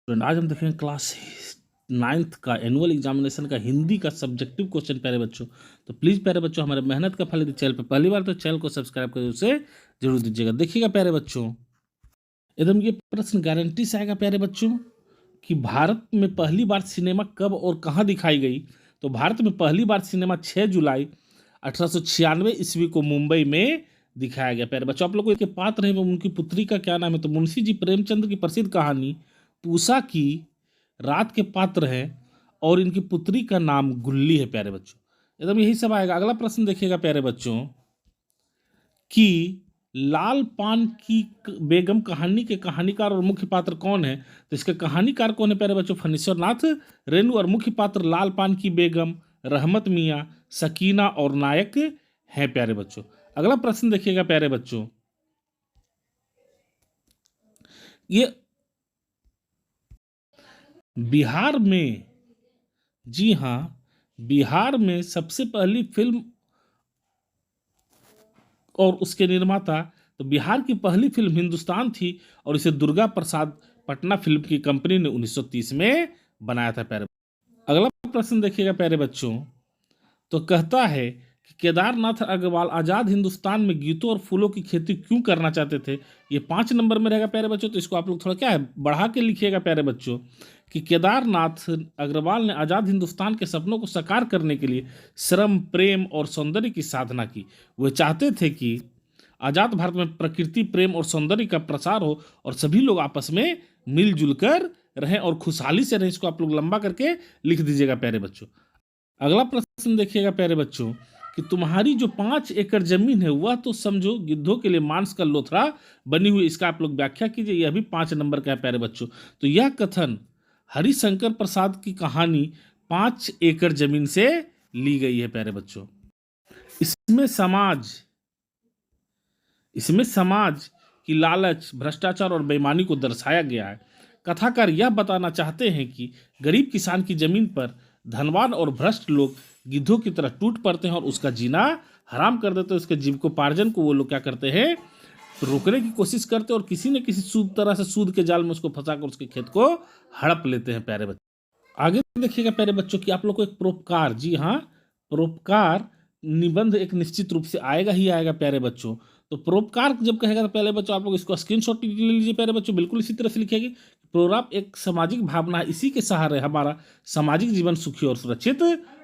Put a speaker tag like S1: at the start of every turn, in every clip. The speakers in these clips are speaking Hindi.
S1: स्टूडेंट, आज हम देखेंगे क्लास 9th का एनुअल एग्जामिनेशन का हिंदी का सब्जेक्टिव क्वेश्चन। प्यारे बच्चों, तो प्लीज़ प्यारे बच्चों, हमारे मेहनत का फल यदि चैनल पर पहली बार तो चैनल को सब्सक्राइब कर उसे जरूर दीजिएगा। देखिएगा प्यारे बच्चों, एकदम ये प्रश्न गारंटी से आएगा प्यारे बच्चों कि भारत में पहली बार सिनेमा कब और कहाँ दिखाई गई। तो भारत में पहली बार सिनेमा 6 जुलाई 1896 ईस्वी को मुंबई में दिखाया गया। प्यारे बच्चों, आप लोग को इसके पात्र हैं वो उनकी पुत्री का क्या नाम है? तो मुंशी जी प्रेमचंद की प्रसिद्ध कहानी पूसा की रात के पात्र हैं और इनकी पुत्री का नाम गुल्ली है। प्यारे बच्चों, एकदम यही सब आएगा। अगला प्रश्न देखिएगा प्यारे बच्चों कि लाल पान की बेगम कहानी के कहानीकार और मुख्य पात्र कौन है? तो इसके कहानीकार कौन है प्यारे बच्चों? फणीश्वर नाथ रेणु। और मुख्य पात्र लाल पान की बेगम, रहमत मियाँ, सकीना और नायक हैं। प्यारे बच्चों, अगला प्रश्न देखिएगा प्यारे बच्चों, ये बिहार में, जी हाँ, बिहार में सबसे पहली फिल्म और उसके निर्माता, तो बिहार की पहली फिल्म हिंदुस्तान थी और इसे दुर्गा प्रसाद पटना फिल्म की कंपनी ने 1930 में बनाया था। प्यारे, अगला प्रश्न देखिएगा प्यारे बच्चों, तो कहता है कि केदारनाथ अग्रवाल आज़ाद हिंदुस्तान में गीतों और फूलों की खेती क्यों करना चाहते थे? ये 5 नंबर में रहेगा प्यारे बच्चों। तो इसको आप लोग थोड़ा क्या है बढ़ा के लिखिएगा प्यारे बच्चों कि केदारनाथ अग्रवाल ने आज़ाद हिंदुस्तान के सपनों को साकार करने के लिए श्रम, प्रेम और सौंदर्य की साधना की। वे चाहते थे कि आज़ाद भारत में प्रकृति, प्रेम और सौंदर्य का प्रसार हो और सभी लोग आपस में मिलजुल कर रहें और खुशहाली से रहें। इसको आप लोग लंबा करके लिख दीजिएगा प्यारे बच्चों। अगला प्रश्न देखिएगा प्यारे बच्चों कि तुम्हारी जो 5 एकड़ जमीन है वह तो समझो गिद्धों के लिए मांस का लोथड़ा बनी हुई, इसका आप लोग व्याख्या कीजिए। यह भी 5 नंबर का है प्यारे बच्चों। तो यह कथन हरिशंकर प्रसाद की कहानी 5 एकड़ जमीन से ली गई है प्यारे बच्चों। इसमें समाज इसमें समाज की लालच, भ्रष्टाचार और बेईमानी को दर्शाया गया है। कथाकार यह बताना चाहते हैं कि गरीब किसान की जमीन पर धनवान और भ्रष्ट लोग गिद्धों की तरह टूट पड़ते हैं और उसका जीना हराम कर देते हैं। उसके जीविकोपार्जन को वो लोग क्या करते हैं? रोकने की कोशिश करते हैं और किसी न किसी तरह से सूद के जाल में उसको फंसाकर उसके खेत को हड़प लेते हैं। प्यारे बच्चों, आगे देखिएगा प्यारे बच्चों कि आप लोग को एक परोपकार, जी हाँ, परोपकार निबंध एक निश्चित रूप से आएगा ही आएगा प्यारे बच्चों। तो परोपकार जब कहेगा तो पहले बच्चों आप लोग इसको स्क्रीनशॉट ले लीजिए प्यारे बच्चों। बिल्कुल इसी तरह से लिखेंगे। प्रोराप एक सामाजिक भावना है, इसी के सहारे हमारा सामाजिक जीवन सुखी और सुरक्षित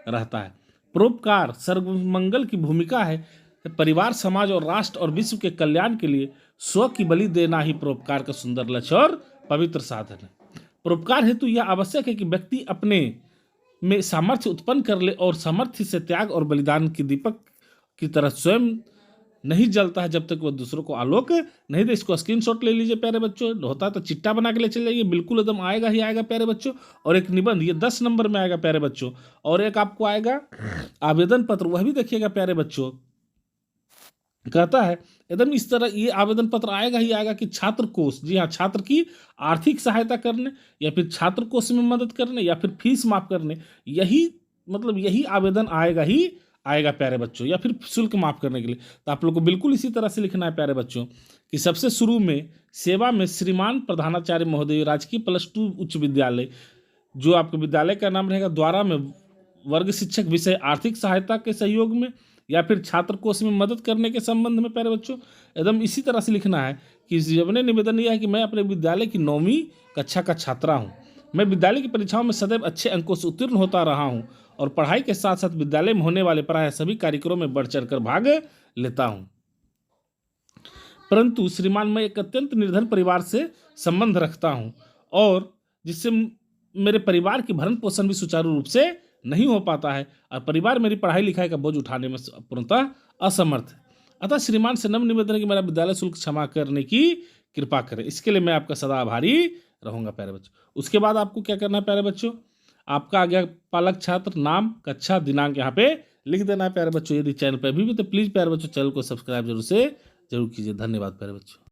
S1: रहता है। परोपकार सर्वमंगल की भूमिका है। परिवार, समाज और राष्ट्र और विश्व के कल्याण के लिए स्व की बलि देना ही परोपकार का सुंदर लक्ष्य और पवित्र साधन है। परोपकार हेतु यह आवश्यक है कि व्यक्ति अपने में सामर्थ्य उत्पन्न कर ले और सामर्थ्य से त्याग और बलिदान की दीपक की तरह स्वयं नहीं जलता है जब तक वह दूसरों को आलोक नहीं दे। इसको स्क्रीनशॉट ले लीजिए प्यारे बच्चों। होता है तो चिट्टा बना के ले चले जाइए। बिल्कुल एकदम आएगा ही आएगा प्यारे बच्चों। और एक निबंध, ये 10 नंबर में आएगा प्यारे बच्चों। और एक आपको आएगा आवेदन पत्र, वह भी देखिएगा प्यारे बच्चों। कहता है एकदम इस तरह ये आवेदन पत्र आएगा ही आएगा कि छात्र कोष, जी हाँ, छात्र की आर्थिक सहायता करने या फिर छात्र कोष में मदद करने या फिर फीस माफ करने, यही मतलब यही आवेदन आएगा ही आएगा प्यारे बच्चों, या फिर शुल्क माफ करने के लिए। तो आप लोग को बिल्कुल इसी तरह से लिखना है प्यारे बच्चों कि सबसे शुरू में सेवा में श्रीमान प्रधानाचार्य महोदय, राजकीय +2 उच्च विद्यालय, जो आपके विद्यालय का नाम रहेगा, द्वारा में वर्ग शिक्षक विषय आर्थिक सहायता के सहयोग में या फिर छात्र कोष में मदद करने के संबंध में प्यारे बच्चों एकदम इसी तरह से लिखना है कि अपने निवेदन यह है कि मैं अपने विद्यालय की 9वीं कक्षा का छात्रा हूँ। मैं विद्यालय की परीक्षाओं में सदैव अच्छे अंकों से उत्तीर्ण होता रहा हूँ और पढ़ाई के साथ साथ विद्यालय में होने वाले प्राय सभी कार्यक्रमों में बढ़ चढ़ कर भाग लेता हूँ। परंतु श्रीमान, मैं एक अत्यंत निर्धन परिवार से संबंध रखता हूँ और जिससे मेरे परिवार की भरण पोषण भी सुचारू रूप से नहीं हो पाता है और परिवार मेरी पढ़ाई लिखाई का बोझ उठाने में पूर्णतः असमर्थ है। अतः श्रीमान से नम्र निवेदन है कि मेरा विद्यालय शुल्क क्षमा करने की कृपा करें। इसके लिए मैं आपका सदा आभारी रहूंगा प्यारे बच्चों। उसके बाद आपको क्या करना है प्यारे बच्चों? आपका आ गया पालक छात्र, नाम, कक्षा, दिनांक यहाँ पे लिख देना है प्यारे बच्चों। यदि चैनल पर अभी भी तो प्लीज़ प्यारे बच्चों चैनल को सब्सक्राइब जरूर कीजिए। धन्यवाद प्यारे बच्चों।